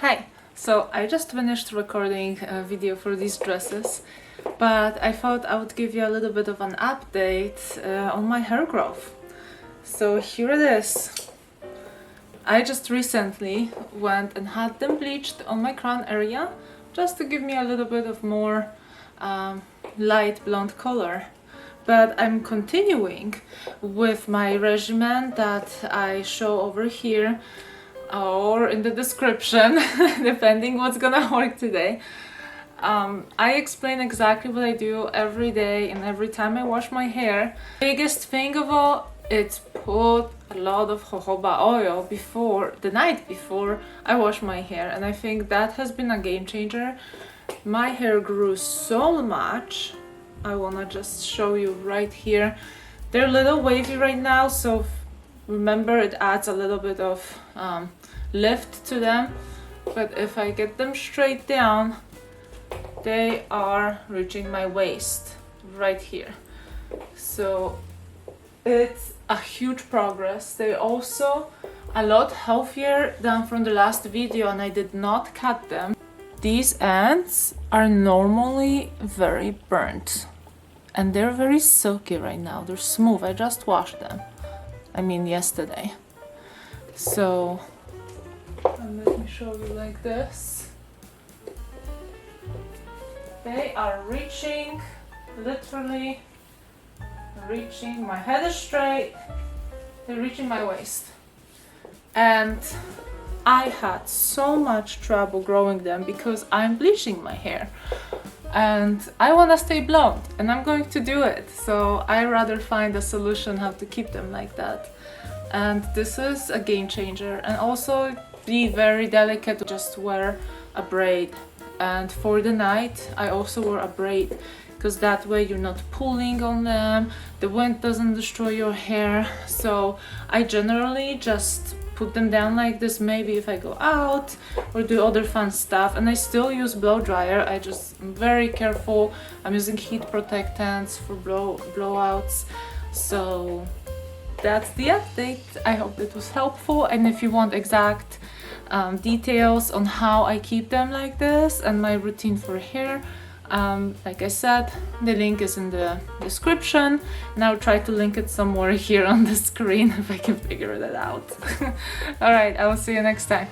Hi! So I just finished recording a video for these dresses, but I thought I would give you a little bit of an update on my hair growth. So here it is. I just recently went and had them bleached on my crown area just to give me a little bit of more light blonde color. But I'm continuing with my regimen that I show over here or in the description, depending what's gonna work today. I explain exactly what I do every day and every time I wash my hair. Biggest thing of all, it's put a lot of jojoba oil the night before I wash my hair, and I think that has been a game changer. My hair grew so much. I wanna just show you right here. They're a little wavy right now, so remember it adds a little bit of lift to them, but if I get them straight down, they are reaching my waist right here. So it's a huge progress. They're also a lot healthier than from the last video, and I did not cut them. These ends are normally very burnt and they're very silky right now. They're smooth. I just washed them, I mean yesterday. So let me show you like this. They are reaching, literally reaching, my head is straight, they're reaching my waist. And I had so much trouble growing them because I'm bleaching my hair and I want to stay blonde and I'm going to do it. So I rather find a solution how to keep them like that. And this is a game changer. And also be very delicate, just wear a braid. And for the night I also wear a braid, because that way you're not pulling on them, the wind doesn't destroy your hair. So I generally just put them down like this, maybe if I go out or do other fun stuff. And I still use blow dryer. I'm very careful. I'm using heat protectants for blowouts. So that's the update. I hope it was helpful, and if you want exact details on how I keep them like this and my routine for hair, like I said, the link is in the description, and I'll try to link it somewhere here on the screen if I can figure that out. Alright, I will see you next time.